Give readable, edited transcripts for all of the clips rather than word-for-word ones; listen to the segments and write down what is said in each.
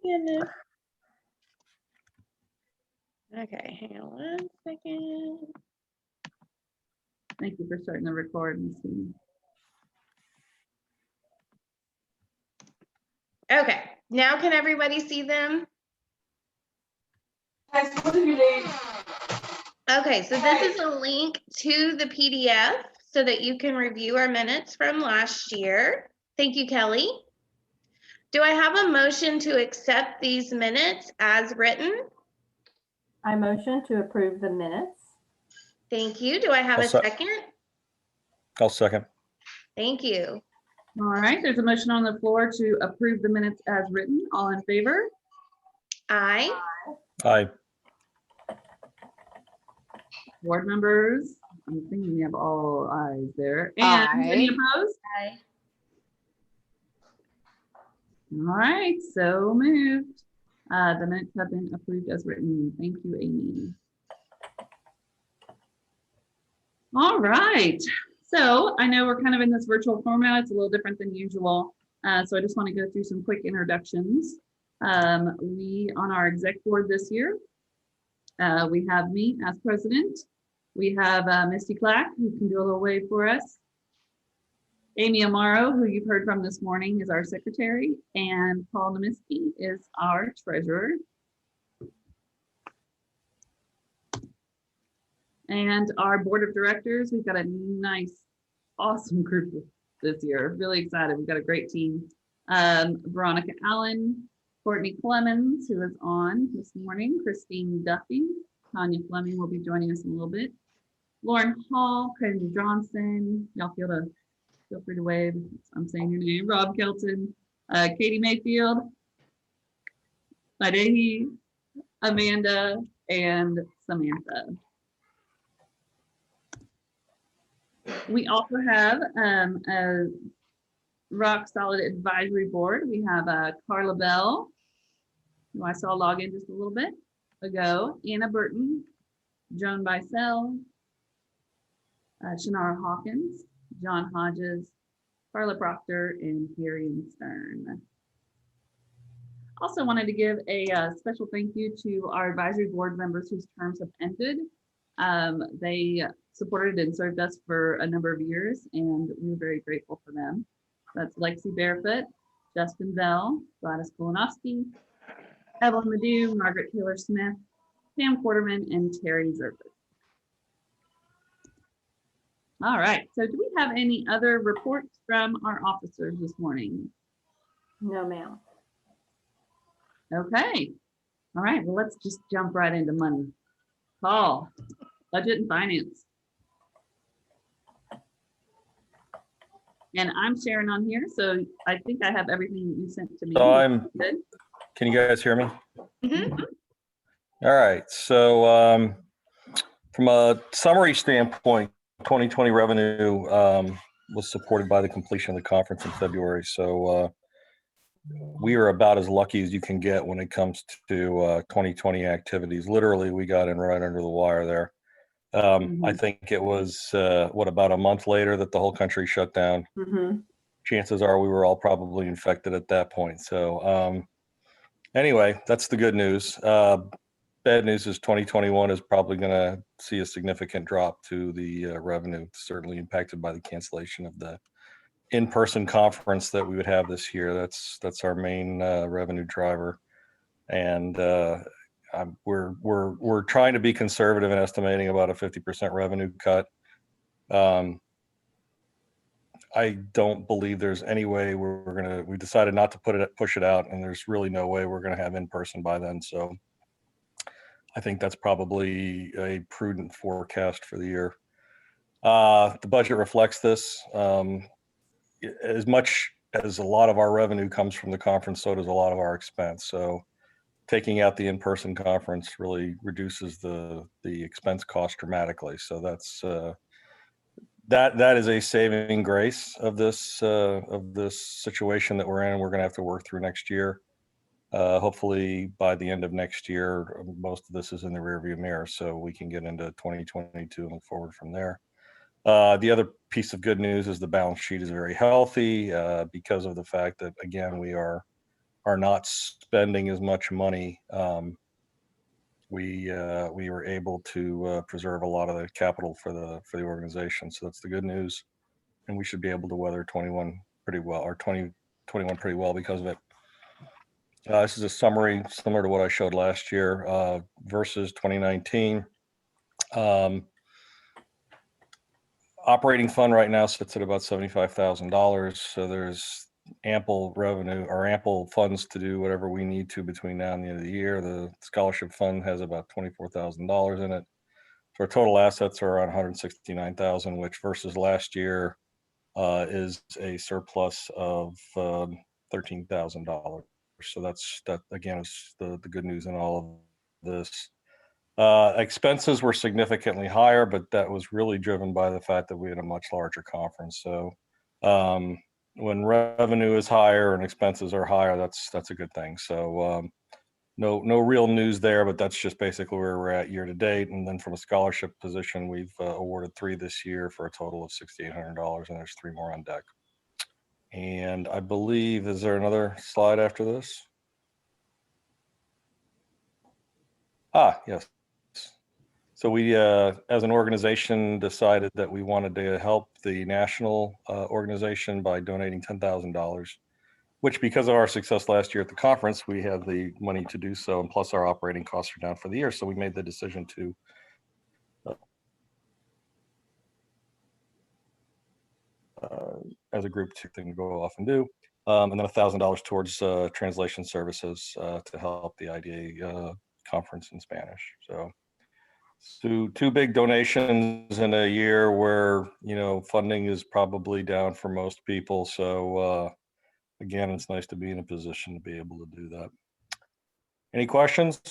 Goodness. Okay, hang on 1 second. Thank you for starting the record, Ms. Sweeney. Okay, now can everybody see them? Guys, what are you doing? Okay, so this is a link to the PDF so that you can review our minutes from last year. Thank you, Kelly. Do I have a motion to accept these minutes as written? I motion to approve the minutes. Thank you. Do I have a second? I'll second. Thank you. All right, there's a motion on the floor to approve the minutes as written. All in favor? Aye. Aye. Board members, I'm thinking we have all ayes there. And any Aye. opposed? Aye. All right, so moved. The minutes have been approved as written. Thank you, Amy. All right, so I know we're kind of in this virtual format. It's a little different than usual. So I just want to go through some quick introductions. We, on our exec board this year, we have me as president. We have Misty Clack, who can do a little wave for us. Amy Amaro, who you've heard from this morning, is our secretary, and Paul Namiski is our treasurer. And our board of directors, we've got a nice, awesome group this year. Really excited. We've got a great team. Veronica Allen, Courtney Clemens, who is on this morning, Christine Duffy, Tanya Fleming will be joining us in a little bit. Lauren Hall, Craig Johnson, y'all feel free to wave. I'm saying your name. Rob Kelton, Katie Mayfield, Madehi, Amanda, and Samantha. We also have a rock solid advisory board. We have Carla Bell, who I saw log in just a little bit ago, Anna Burton, Joan Bicel, Shannara Hawkins, John Hodges, Carla Proctor, and Harry Stern. Also wanted to give a special thank you to our advisory board members whose terms have ended. They supported and served us for a number of years, and we're very grateful for them. That's Lexi Barefoot, Justin Bell, Gladys Kolonowski, Evelyn Madu, Margaret Taylor Smith, Pam Quarterman, and Terry Zerber. All right, so do we have any other reports from our officers this morning? No, ma'am. Okay, all right, well, let's just jump right into money. Paul, budget and finance. And I'm Sharon on here, so I think I have everything you sent to me. So Good. can you guys hear me? Mhm. All right, so from a summary standpoint, 2020 revenue was supported by the completion of the conference in February. So we are about as lucky as you can get when it comes to 2020 activities. Literally, we got in right under the wire there. I think it was, about a month later that the whole country shut down. Chances are we were all probably infected at that point. So anyway, that's the good news. Bad news is 2021 is probably going to see a significant drop to the revenue, certainly impacted by the cancellation of the in-person conference that we would have this year. That's our main revenue driver, and we're trying to be conservative in estimating about a 50% revenue cut. I don't believe there's any way we decided not to push it out, and there's really no way we're gonna have in-person by then. So I think that's probably a prudent forecast for the year. The budget reflects this. As much as a lot of our revenue comes from the conference, so does a lot of our expense. So taking out the in-person conference really reduces the expense cost dramatically. So that's that is a saving grace of this situation that we're in. We're going to have to work through next year. Hopefully by the end of next year, most of this is in the rearview mirror, so we can get into 2022 and look forward from there. The other piece of good news is the balance sheet is very healthy because of the fact that, again, we are are not spending as much money, we were able to preserve a lot of the capital for the organization. So that's the good news, and we should be able to weather 21 pretty well, or 2021 pretty well because of it. This is a summary similar to what I showed last year versus 2019. Operating fund right now sits at about $75,000. So there's ample revenue or ample funds to do whatever we need to between now and the end of the year. The scholarship fund has about $24,000 in it. So our total assets are around 169,000, which versus last year is a surplus of $13,000. So that again is the good news in all of this. Expenses were significantly higher, but that was really driven by the fact that we had a much larger conference. So when revenue is higher and expenses are higher, that's a good thing. So no real news there, but that's just basically where we're at year to date. And then from a scholarship position, we've awarded 3 this year for a total of $6,800, and there's 3 more on deck. And I believe, is there another slide after this? Yes. So we, as an organization, decided that we wanted to help the national organization by donating $10,000, which, because of our success last year at the conference, we have the money to do so, and plus our operating costs are down for the year. So we made the decision to as a group to go off and do, and then $1,000 towards translation services to help the IDA conference in Spanish. So 2 big donations in a year where, funding is probably down for most people. So again, it's nice to be in a position to be able to do that. Any questions?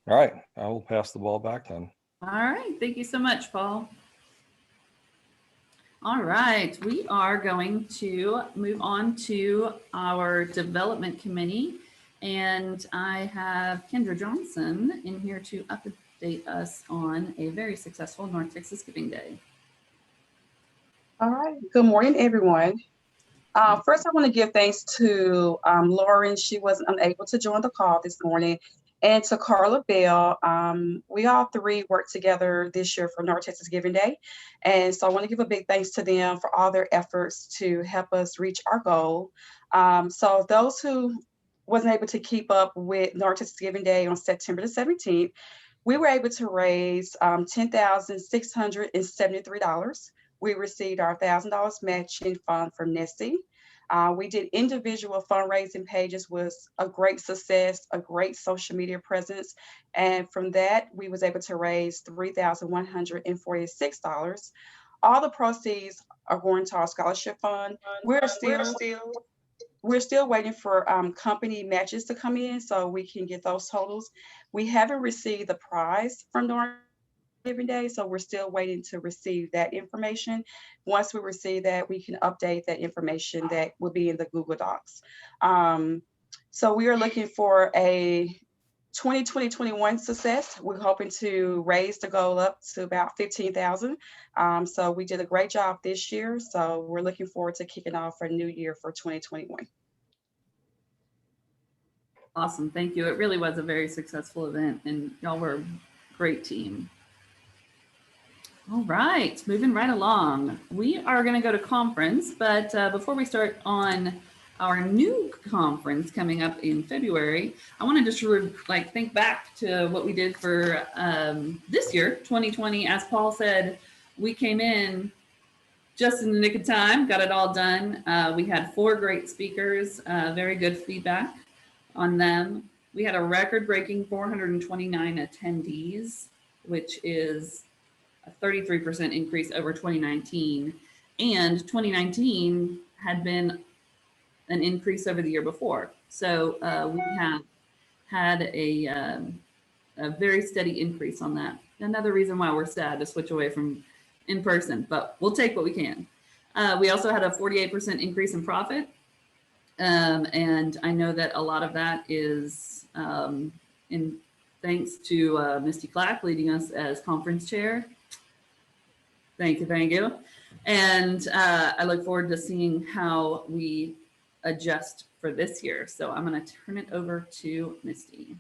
All right, I will pass the ball back then. All right, thank you so much, Paul. All right, we are going to move on to our development committee. And I have Kendra Johnson in here to update us on a very successful North Texas Giving Day. All right, good morning, everyone. First, I want to give thanks to Lauren. She was unable to join the call this morning. And to Carla Bell. We all 3 worked together this year for North Texas Giving Day. And so I want to give a big thanks to them for all their efforts to help us reach our goal. So those who wasn't able to keep up with North Texas Giving Day on September the 17th, we were able to raise $10,673. We received our $1,000 matching fund from NESI. We did individual fundraising pages, was a great success, a great social media presence. And from that, we was able to raise $3,146. All the proceeds are going to our scholarship fund. We're still waiting for company matches to come in so we can get those totals. We haven't received the prize from North Giving Day, so we're still waiting to receive that information. Once we receive that, we can update that information that will be in the Google Docs. So we are looking for a 2020-21 success. We're hoping to raise the goal up to about 15,000. So we did a great job this year. So we're looking forward to kicking off a new year for 2021. Awesome, thank you. It really was a very successful event and y'all were a great team. All right, moving right along. We are gonna go to conference, but before we start on our new conference coming up in February, I want to just think back to what we did for this year, 2020. As Paul said, we came in just in the nick of time, got it all done. We had 4 great speakers, very good feedback on them. We had a record-breaking 429 attendees, which is a 33% increase over 2019. And 2019 had been an increase over the year before. So we have had a very steady increase on that. Another reason why we're sad to switch away from in person, but we'll take what we can. We also had a 48% increase in profit. And I know that a lot of that is in thanks to Misty Clack leading us as conference chair. Thank you, thank you. And I look forward to seeing how we adjust for this year. So I'm going to turn it over to Misty.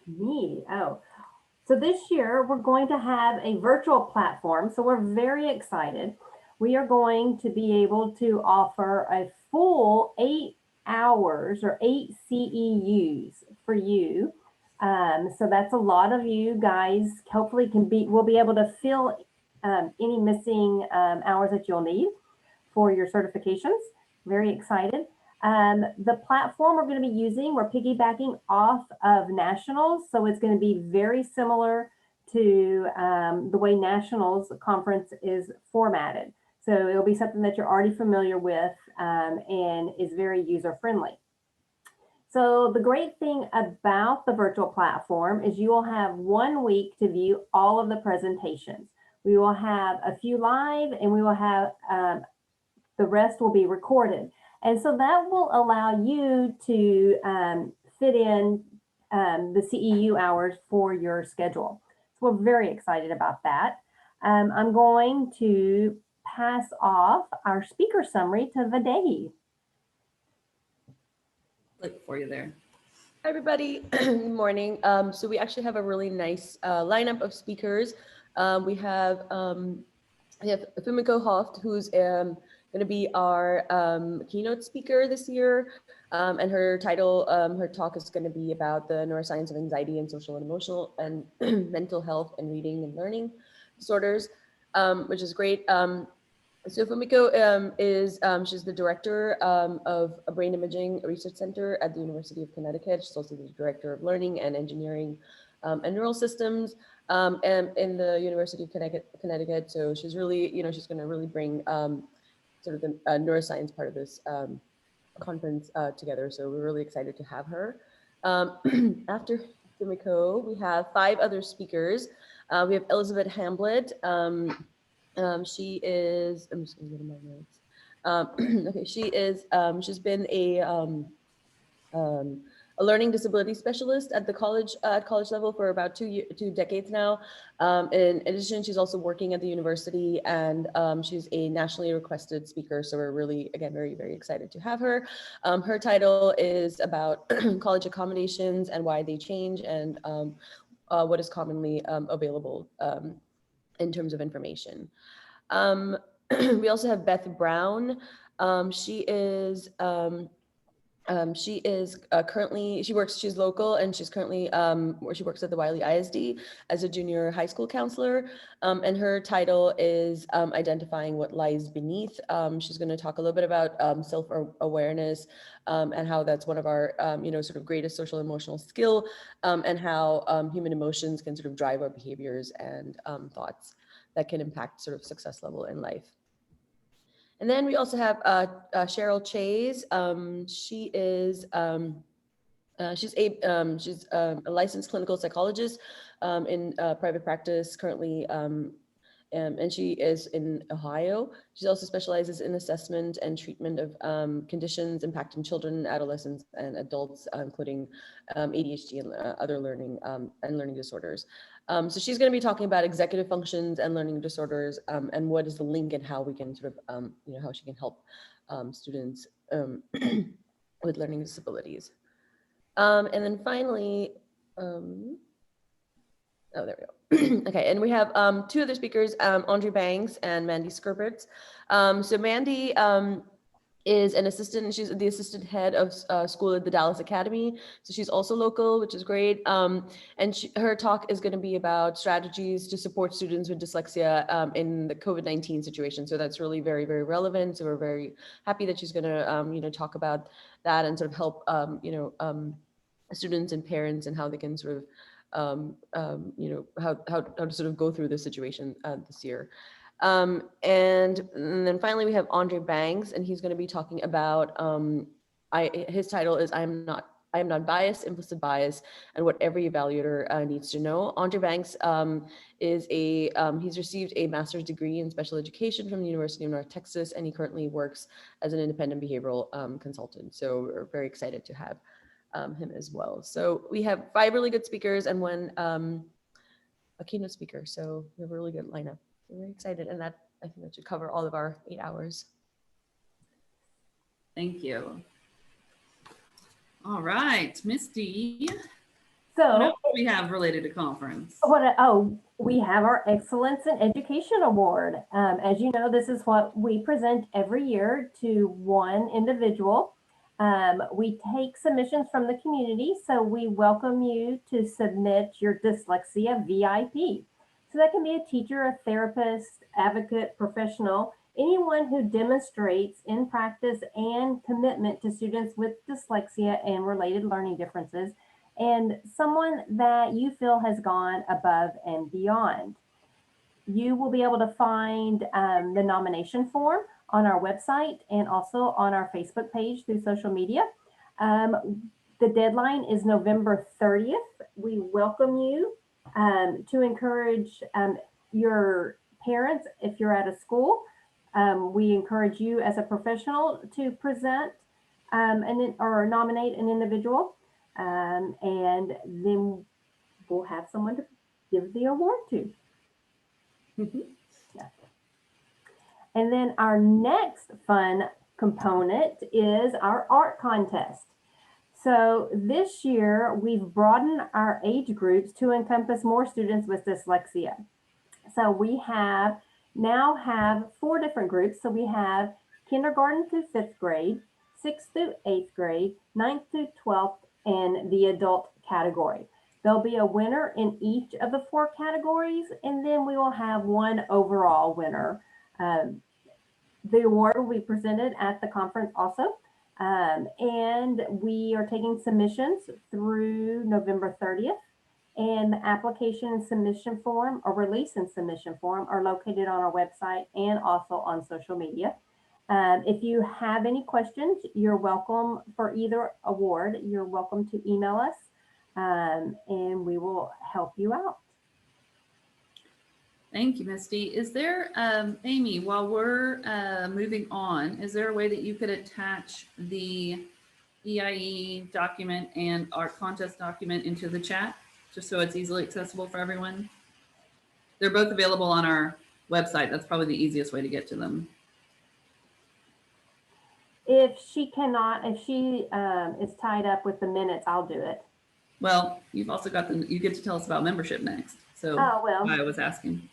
Me. Oh, so this year we're going to have a virtual platform. So we're very excited. We are going to be able to offer a full 8 hours or 8 CEUs for you. So that's a lot of you guys. Hopefully, we'll be able to fill any missing hours that you'll need for your certifications. Very excited. The platform we're going to be using, we're piggybacking off of Nationals. So it's going to be very similar to the way Nationals conference is formatted. So it'll be something that you're already familiar with and is very user friendly. So the great thing about the virtual platform is you will have 1 week to view all of the presentations. We will have a few live and we will have the rest will be recorded. And so that will allow you to fit in the CEU hours for your schedule. So we're very excited about that. I'm going to pass off our speaker summary to Vadehi. Look for you there. Hi, everybody. Good morning. So we actually have a really nice lineup of speakers. We have Fumiko Hoft, who's going to be our keynote speaker this year. And her title, her talk is going to be about the neuroscience of anxiety and social and emotional and mental health and reading and learning disorders, which is great. So Fumiko she's the director of a brain imaging research center at the University of Connecticut. She's also the director of learning and engineering and neural systems and in the University of Connecticut. So she's really, she's going to really bring sort of the neuroscience part of this conference together. So we're really excited to have her. After Fumiko, we have 5 other speakers. We have Elizabeth Hamblett. She is, I'm just gonna go to my notes. Okay, she is, she's been a learning disability specialist at the college level for about 2 decades now. In addition, she's also working at the university and she's a nationally requested speaker. So we're really, again, very, very excited to have her. Her title is about college accommodations and why they change and what is commonly available in terms of information. We also have Beth Brown. She is currently, she's local and she's currently, where she works at the Wiley ISD as a junior high school counselor. And her title is Identifying What Lies Beneath. She's going to talk a little bit about self-awareness and how that's one of our, sort of greatest social emotional skill and how human emotions can sort of drive our behaviors and thoughts that can impact sort of success level in life. And then we also have Cheryl Chase. She is she's a licensed clinical psychologist in private practice currently, and she is in Ohio. She also specializes in assessment and treatment of conditions impacting children, adolescents, and adults, including ADHD and other learning and learning disorders. So she's going to be talking about executive functions and learning disorders and what is the link and how we can sort of, how she can help students with learning disabilities. And then finally, oh, there we go. Okay, and we have 2 other speakers, Andre Banks and Mandy Skirberts. So Mandy is an assistant, she's the assistant head of school at the Dallas Academy. So she's also local, which is great. And her talk is going to be about strategies to support students with dyslexia in the COVID-19 situation. So that's really very, very relevant. So we're very happy that she's going to, talk about that and sort of help, students and parents and how they can sort of, how to sort of go through this situation this year. And then finally, we have Andre Banks, and he's going to be talking about, his title is I am not biased, implicit bias, and what every evaluator needs to know. Andre Banks is he's received a master's degree in special education from the University of North Texas, and he currently works as an independent behavioral consultant. So we're very excited to have him as well. So we have 5 really good speakers and 1 a keynote speaker. So we have a really good lineup. We're very excited, and that I think that should cover all of our 8 hours. Thank you. All right, Misty, what So else do we have related to conference? we have our Excellence in Education Award. As you know, this is what we present every year to one individual. We take submissions from the community, so we welcome you to submit your dyslexia VIP. So that can be a teacher, a therapist, advocate, professional, anyone who demonstrates in practice and commitment to students with dyslexia and related learning differences, and someone that you feel has gone above and beyond. You will be able to find the nomination form on our website and also on our Facebook page through social media. The deadline is November 30th. We welcome you to encourage your parents if you're at a school. We encourage you as a professional to present or nominate an individual, and then we'll have someone to give the award to. Yeah. And then our next fun component is our art contest. So this year we've broadened our age groups to encompass more students with dyslexia. So we now have 4 different groups. So we have kindergarten through 5th grade, 6th through 8th grade, 9th through 12th, and the adult category. There'll be a winner in each of the 4 categories, and then we will have one overall winner. The award will be presented at the conference also. And we are taking submissions through November 30th. And the application and submission form or release and submission form are located on our website and also on social media. If you have any questions, you're welcome for either award. You're welcome to email us and we will help you out. Thank you, Misty. Is there, Amy, while we're moving on, is there a way that you could attach the EIE document and art contest document into the chat, just so it's easily accessible for everyone? They're both available on our website. That's probably the easiest way to get to them. If she cannot, if she is tied up with the minutes, I'll do it. Well, you've also got you get to tell us about membership next. So Oh, well. I was asking.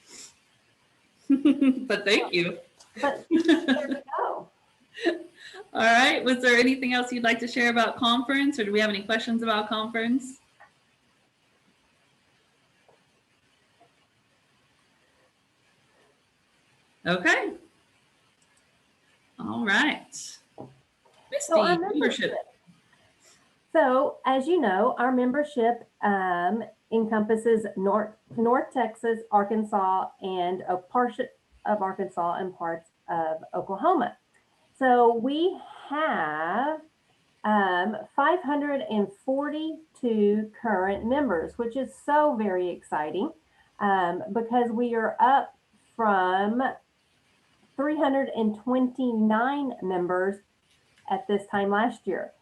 But thank you. But there we go. All right. Was there anything else you'd like to share about conference, or do we have any questions about conference? Okay. All right. Misty, So our membership. So as you know, our membership encompasses North Texas, Arkansas, and a portion of Arkansas and parts of Oklahoma. So we have 542 current members, which is so very exciting because we are up from 329 members at this time last year.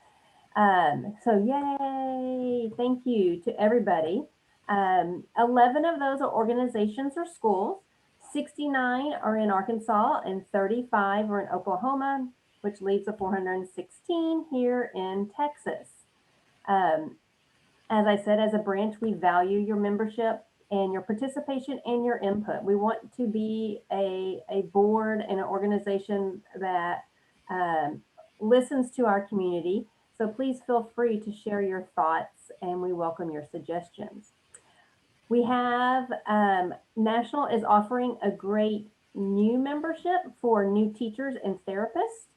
So yay, thank you to everybody. 11 of those are organizations or schools, 69 are in Arkansas, and 35 are in Oklahoma, which leaves a 416 here in Texas. As I said, as a branch, we value your membership and your participation and your input. We want to be a board and an organization that listens to our community. So please feel free to share your thoughts and we welcome your suggestions. We have National is offering a great new membership for new teachers and therapists.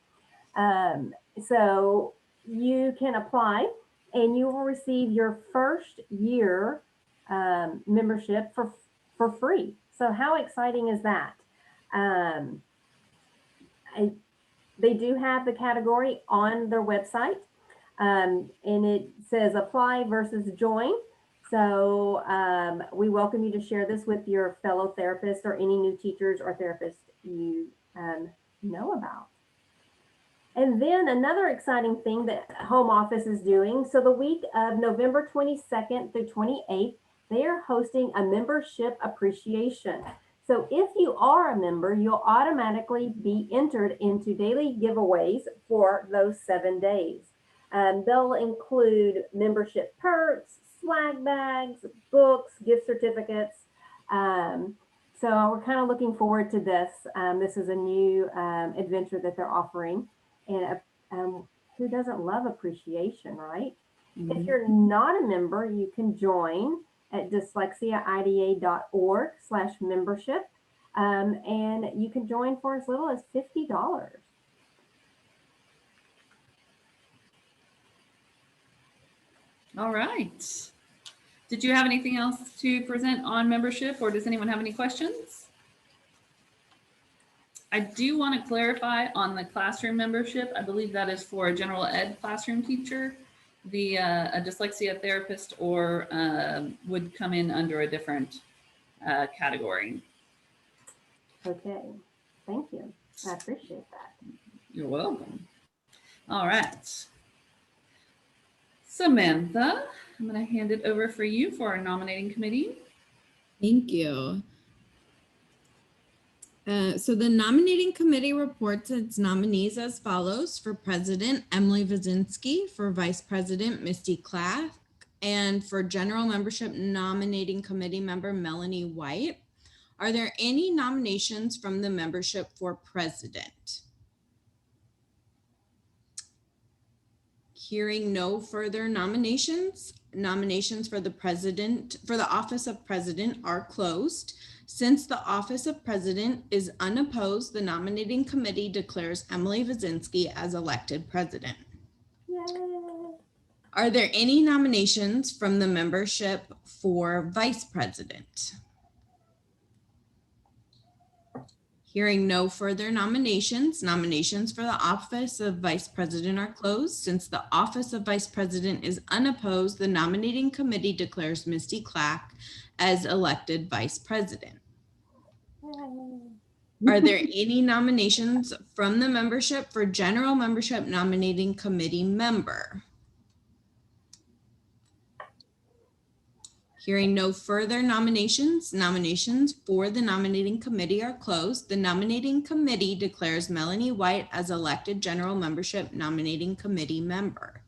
So you can apply and you will receive your first year membership for free. So how exciting is that? They do have the category on their website. And it says apply versus join. So we welcome you to share this with your fellow therapists or any new teachers or therapists you know about. And then another exciting thing that Home Office is doing. So the week of November 22nd through 28th, they are hosting a membership appreciation. So if you are a member, you'll automatically be entered into daily giveaways for those 7 days. They'll include membership perks, swag bags, books, gift certificates. So we're kind of looking forward to this. This is a new adventure that they're offering. And who doesn't love appreciation, right? If you're not a member, you can join at dyslexiaida.org/membership. And you can join for as little as $50. All right. Did you have anything else to present on membership, or does anyone have any questions? I do want to clarify on the classroom membership. I believe that is for a general ed classroom teacher. A dyslexia therapist or would come in under a different category. Okay, thank you. I appreciate that. You're welcome. All right. Samantha, I'm going to hand it over for you for our nominating committee. Thank you. So the nominating committee reports its nominees as follows: for president, Emily Vazinski; for vice president, Misty Clack; and for general membership nominating committee member, Melanie White. Are there any nominations from the membership for president? Hearing no further nominations, nominations for the office of president are closed. Since the office of president is unopposed, the nominating committee declares Emily Vazinski as elected president. Yay. Are there any nominations from the membership for vice president? Hearing no further nominations, nominations for the office of vice president are closed. Since the office of vice president is unopposed, the nominating committee declares Misty Clack as elected vice president. Yay. Are there any nominations from the membership for general membership nominating committee member? Hearing no further nominations, nominations for the nominating committee are closed. The nominating committee declares Melanie White as elected general membership nominating committee member.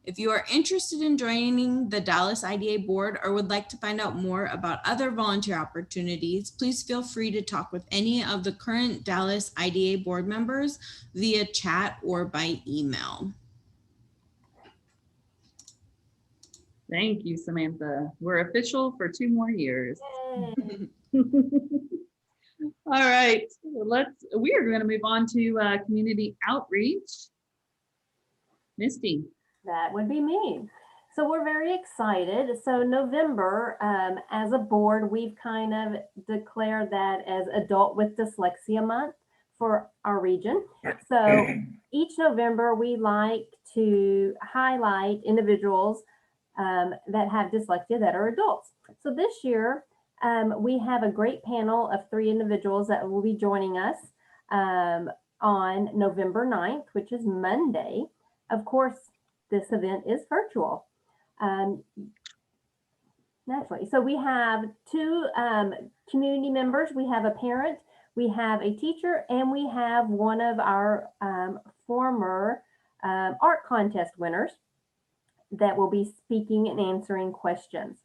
If you are interested in joining the Dallas IDA board or would like to find out more about other volunteer opportunities, please feel free to talk with any of the current Dallas IDA board members via chat or by email. Thank you, Samantha. We're official for 2 more years. Yay. All right, we are going to move on to community outreach. Misty. That would be me. So we're very excited. So November, as a board, we've kind of declared that as Adult with Dyslexia Month for our region. So each November, we like to highlight individuals that have dyslexia that are adults. So this year, we have a great panel of 3 individuals that will be joining us on November 9th, which is Monday. Of course, this event is virtual. Naturally. So we have 2 community members. We have a parent, we have a teacher, and we have one of our former art contest winners that will be speaking and answering questions.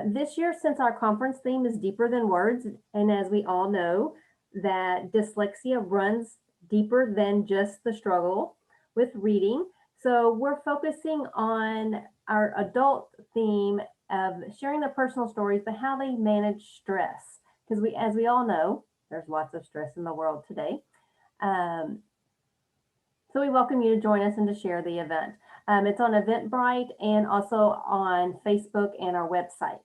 This year, since our conference theme is deeper than words, and as we all know, that dyslexia runs deeper than just the struggle with reading. So we're focusing on our adult theme of sharing their personal stories, but how they manage stress. Because as we all know, there's lots of stress in the world today. So we welcome you to join us and to share the event. It's on Eventbrite and also on Facebook and our website.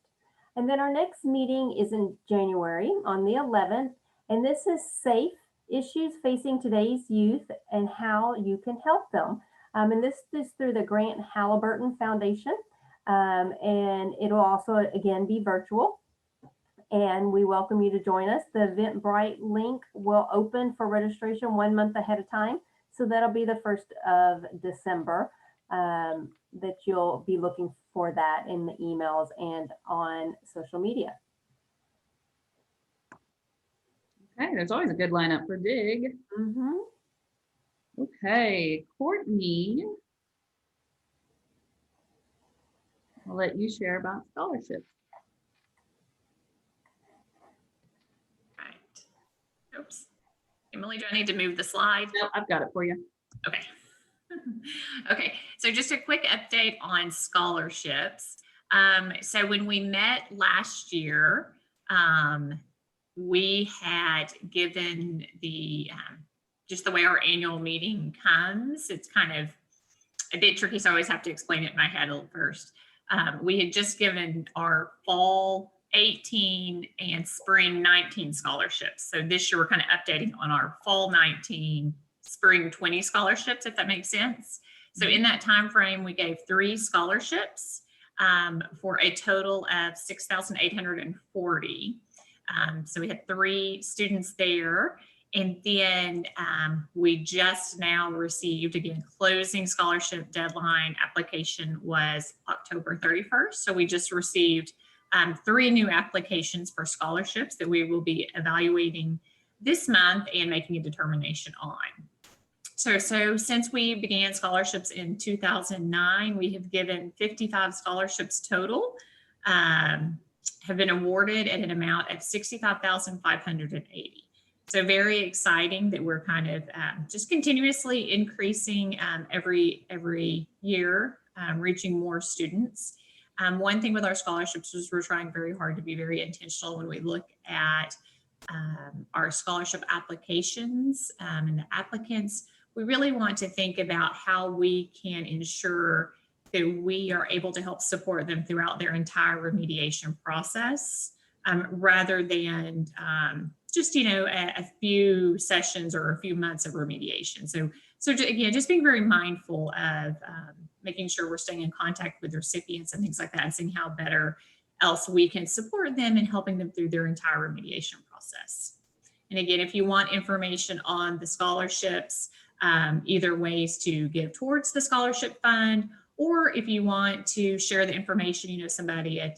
And then our next meeting is in January on the 11th. And this is safe issues facing today's youth and how you can help them. And this is through the Grant Halliburton Foundation. And it'll also, again, be virtual. And we welcome you to join us. The Eventbrite link will open for registration 1 month ahead of time. So that'll be the 1st of December that you'll be looking for that in the emails and on social media. Okay, there's always a good lineup for DIG. Mhm. Okay, Courtney, I'll let you share about scholarships. Right. Oops. Emily, do I need to move the slide? No, I've got it for you. Okay. Okay, so just a quick update on scholarships. So when we met last year, we had given the, just the way our annual meeting comes, it's kind of a bit tricky, so I always have to explain it in my head first. We had just given our fall 18 and spring 19 scholarships. So this year we're kind of updating on our fall 19, spring 20 scholarships, if that makes sense. So in that time frame, we gave 3 scholarships for a total of 6,840. So we had 3 students there. And then we just now received, again, closing scholarship deadline application was October 31st. So we just received 3 new applications for scholarships that we will be evaluating this month and making a determination on. So since we began scholarships in 2009, we have given 55 scholarships total, have been awarded at an amount of $65,580. So very exciting that we're kind of just continuously increasing every year, reaching more students. One thing with our scholarships is we're trying very hard to be very intentional when we look at our scholarship applications and the applicants. We really want to think about how we can ensure that we are able to help support them throughout their entire remediation process, rather than just, a few sessions or a few months of remediation. So again, just being very mindful of making sure we're staying in contact with recipients and things like that, and seeing how better else we can support them in helping them through their entire remediation process. And again, if you want information on the scholarships, either ways to give towards the scholarship fund, or if you want to share the information, somebody, a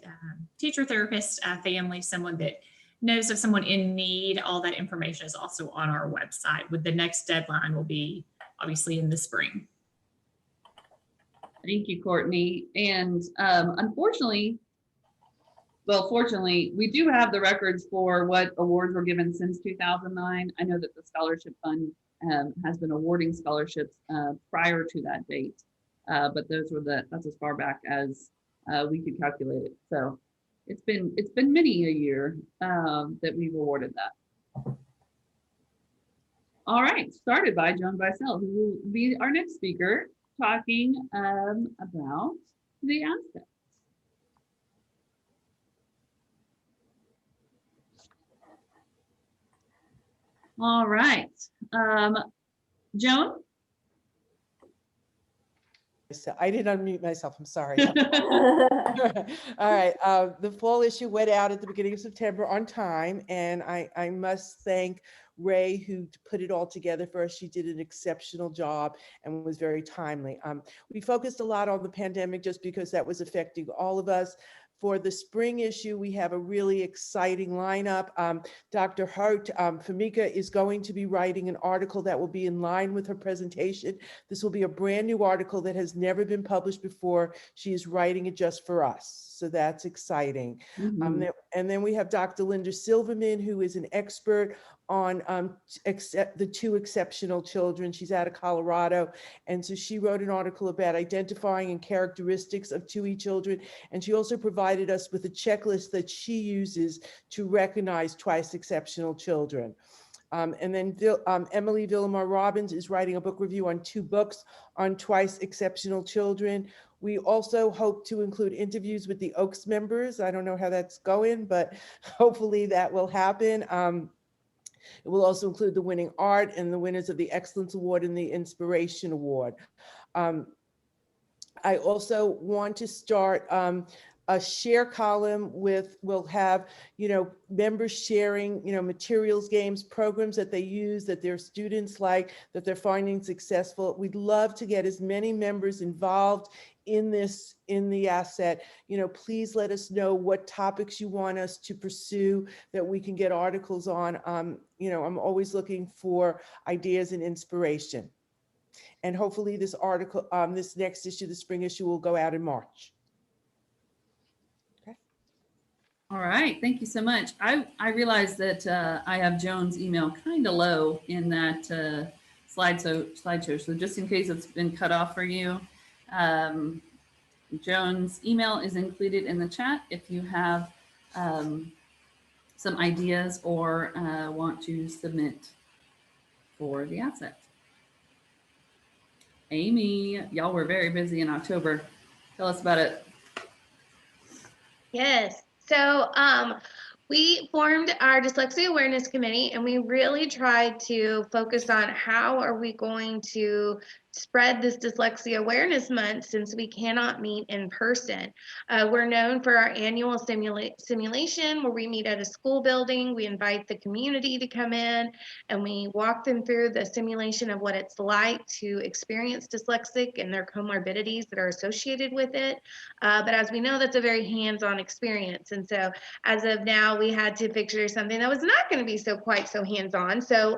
teacher, therapist, family, someone that knows of someone in need, all that information is also on our website. With the next deadline will be obviously in the spring. Thank you, Courtney. And fortunately, we do have the records for what awards were given since 2009. I know that the scholarship fund has been awarding scholarships prior to that date, but that's as far back as we could calculate it. So it's been many a year that we've awarded that. All right, started by Joan Bicel, who will be our next speaker, talking about the assets. All right, Joan? So I didn't unmute myself, I'm sorry. All right, the fall issue went out at the beginning of September on time, and I must thank Ray, who put it all together for us. She did an exceptional job and was very timely. We focused a lot on the pandemic just because that was affecting all of us. For the spring issue, we have a really exciting lineup. Dr. Hart, Famika is going to be writing an article that will be in line with her presentation. This will be a brand new article that has never been published before. She is writing it just for us. So that's exciting. Mm-hmm. And then we have Dr. Linda Silverman, who is an expert on the 2 exceptional children. She's out of Colorado. And so she wrote an article about identifying and characteristics of 2E children. And she also provided us with a checklist that she uses to recognize twice exceptional children. And then Emily Villamar Robbins is writing a book review on 2 books on twice exceptional children. We also hope to include interviews with the Oaks members. I don't know how that's going, but hopefully that will happen. It will also include the winning art and the winners of the Excellence Award and the Inspiration Award. I also want to start a share column we'll have, members sharing, materials, games, programs that they use, that their students like, that they're finding successful. We'd love to get as many members involved in the asset. Please let us know what topics you want us to pursue that we can get articles on. I'm always looking for ideas and inspiration. And hopefully this article, this next issue, the spring issue, will go out in March. Okay. All right, thank you so much. I realized that I have Joan's email kind of low in that slideshow. So just in case it's been cut off for you, Joan's email is included in the chat if you have some ideas or want to submit for the asset. Amy, y'all were very busy in October. Tell us about it. Yes. So we formed our Dyslexia Awareness Committee, and we really tried to focus on how are we going to spread this Dyslexia Awareness Month since we cannot meet in person. We're known for our annual simulation where we meet at a school building. We invite the community to come in and we walk them through the simulation of what it's like to experience dyslexic and their comorbidities that are associated with it. But as we know, that's a very hands-on experience. And so as of now, we had to picture something that was not going to be quite so hands-on. So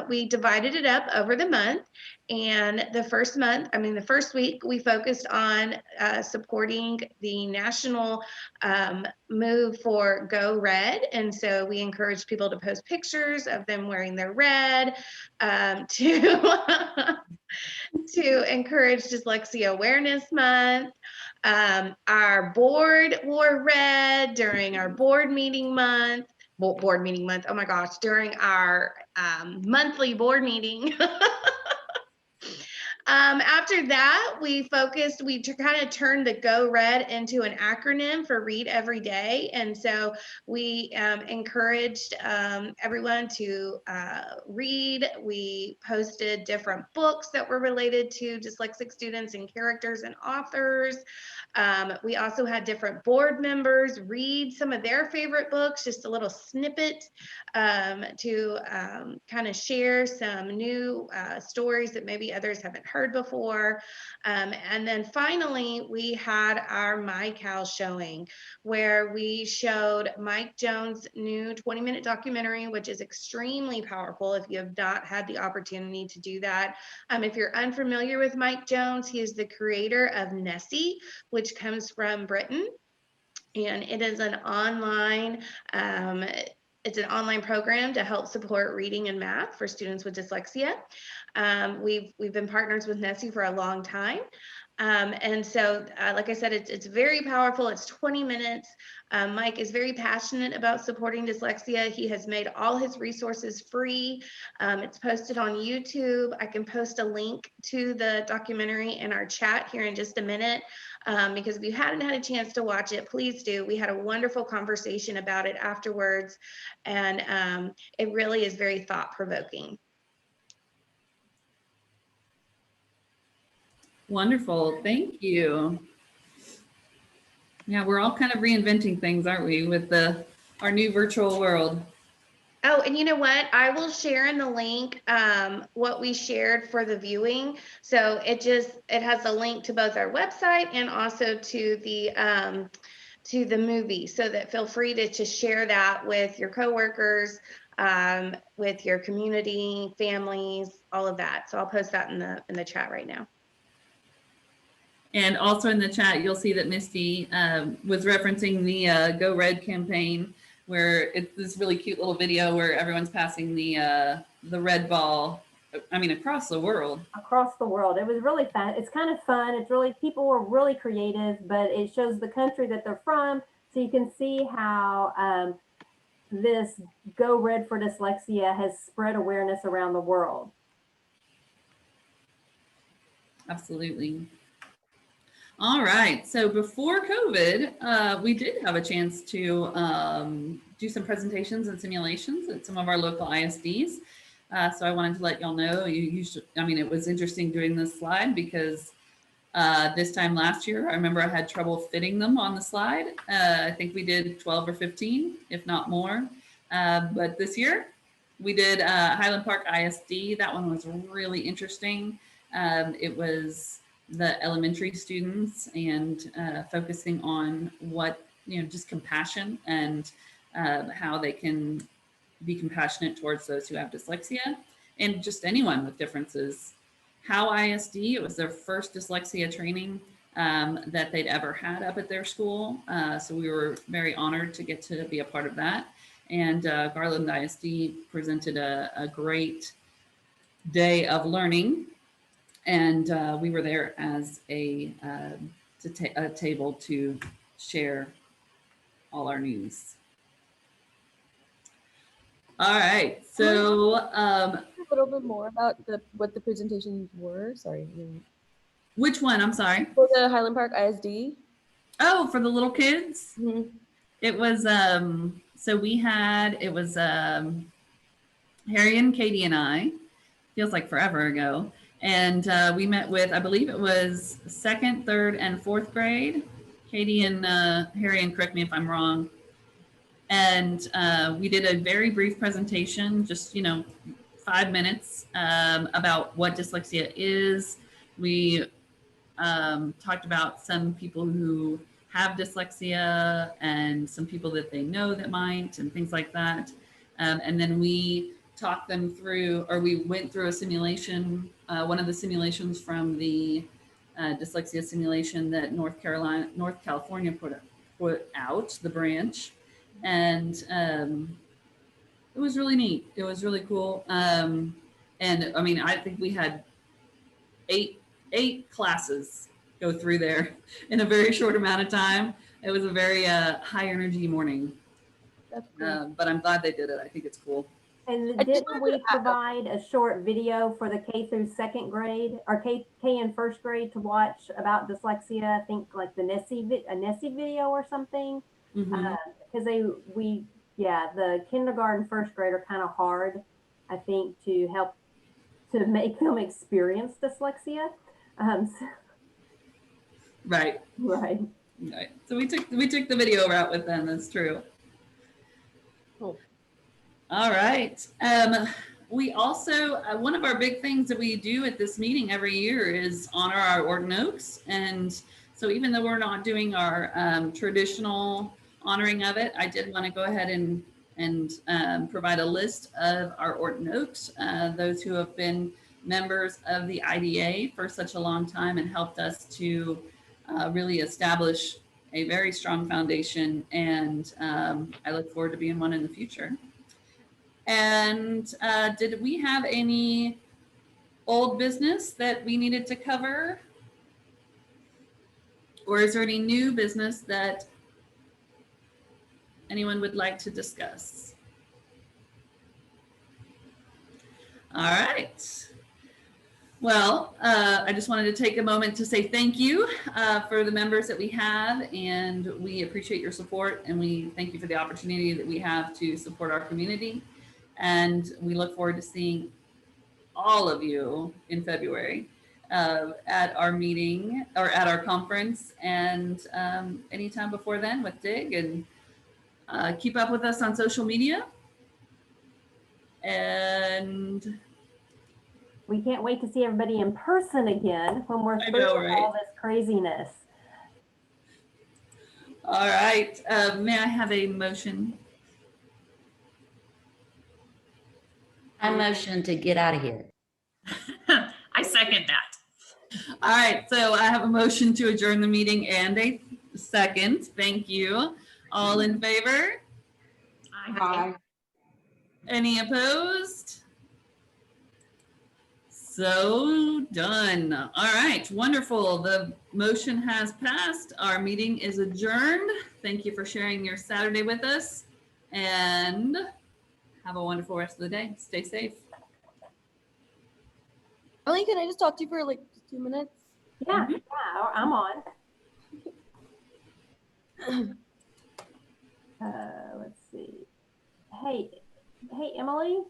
we divided it up over the month, and the first week we focused on supporting the national move for Go Red. And so we encouraged people to post pictures of them wearing their red to encourage Dyslexia Awareness Month. Our board wore red during our board meeting month. Oh my gosh, during our monthly board meeting. After that, we kind of turned the Go Red into an acronym for Read Every Day. And so we encouraged everyone to read. We posted different books that were related to dyslexic students and characters and authors. We also had different board members read some of their favorite books, just a little snippet to kind of share some new stories that maybe others haven't heard before. And then finally, we had our MyCal showing where we showed Mike Jones' new 20-minute documentary, which is extremely powerful if you have not had the opportunity to do that. If you're unfamiliar with Mike Jones, he is the creator of Nessie, which comes from Britain. And it is an online program to help support reading and math for students with dyslexia. We've been partners with Nessie for a long time. And so, like I said, it's very powerful. It's 20 minutes. Mike is very passionate about supporting dyslexia. He has made all his resources free. It's posted on YouTube. I can post a link to the documentary in our chat here in just a minute. Because if you hadn't had a chance to watch it, please do. We had a wonderful conversation about it afterwards, and it really is very thought-provoking. Wonderful, thank you. Yeah, we're all kind of reinventing things, aren't we, with our new virtual world? Oh, and you know what? I will share in the link what we shared for the viewing. So it has a link to both our website and also to the movie. So that feel free to share that with your coworkers, with your community, families, all of that. So I'll post that in the chat right now. And also in the chat, you'll see that Misty was referencing the Go Red campaign, where it's this really cute little video where everyone's passing the red ball, across the world. Across the world. It was really fun. It's kind of fun. People were really creative, but it shows the country that they're from. So you can see how this Go Red for Dyslexia has spread awareness around the world. Absolutely. All right, so before COVID, we did have a chance to do some presentations and simulations at some of our local ISDs. So I wanted to let y'all know, it was interesting doing this slide because This time last year, I remember I had trouble fitting them on the slide. I think we did 12 or 15, if not more. But this year we did Highland Park ISD. That one was really interesting. It was the elementary students and focusing on what, just compassion and how they can be compassionate towards those who have dyslexia and just anyone with differences. How ISD, it was their first dyslexia training that they'd ever had up at their school. So we were very honored to get to be a part of that. And Garland ISD presented a great day of learning. And we were there as a table to share all our news. All right, so A little bit more about what the presentations were. Sorry. which one? I'm sorry. For the Highland Park ISD. Oh, for the little kids. Mm-hmm. It was so we had Harry and Katie and I, feels like forever ago, and we met with, I believe it was 2nd, 3rd, and 4th grade. Katie and Harry, and correct me if I'm wrong. And we did a very brief presentation, just 5 minutes, about what dyslexia is. We talked about some people who have dyslexia and some people that they know that might, and things like that. And then we talked them through, or we went through a simulation, one of the simulations from the dyslexia simulation that North California put out, the branch. And it was really neat. It was really cool. And I mean, I think we had eight classes go through there in a very short amount of time. It was a very high energy morning. That's cool. But I'm glad they did it. I think it's cool. And didn't we provide a short video for the K through 2nd grade or K and 1st grade to watch about dyslexia? I think like a Nessie video or something. Mm-hmm. Because the kindergarten 1st grade are kind of hard, I think, to help to make them experience dyslexia. Right. Right. So we took the video route with them. That's true. Cool. All right. We also, one of our big things that we do at this meeting every year is honor our Orton Oaks. And so even though we're not doing our traditional honoring of it, I did want to go ahead and provide a list of our Orton Oaks, those who have been members of the IDA for such a long time and helped us to really establish a very strong foundation. And I look forward to being one in the future. And did we have any old business that we needed to cover? Or is there any new business that anyone would like to discuss? All right. Well, I just wanted to take a moment to say thank you for the members that we have, and we appreciate your support, and we thank you for the opportunity that we have to support our community. And we look forward to seeing all of you in February at our meeting or at our conference, and anytime before then with DIG. And keep up with us on social media. And we can't wait to see everybody in person again when we're through all this craziness. All right. May I have a motion? I motion to get out of here. I second that. All right. So I have a motion to adjourn the meeting and a second. Thank you. All in favor? Aye. Any opposed? So done. All right, wonderful. The motion has passed. Our meeting is adjourned. Thank you for sharing your Saturday with us, and have a wonderful rest of the day. Stay safe. Ellie, can I just talk to you for like 2 minutes? Yeah, yeah, I'm on. Let's see. Hey, Emily.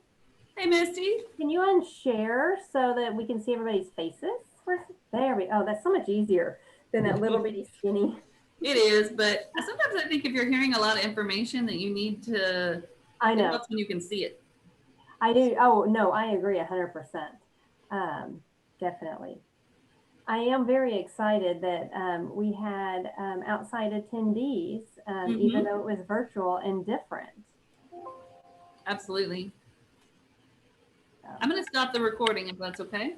Hey, Misty. Can you unshare so that we can see everybody's faces for There we, oh, that's so much easier than that little bitty skinny. It is, but sometimes I think if you're hearing a lot of information that you need to, I it know, helps when you can see it. I do. Oh, no, I agree 100%. Definitely. I am very excited that we had outside attendees, even though it was virtual and different. Absolutely. I'm going to stop the recording if that's okay.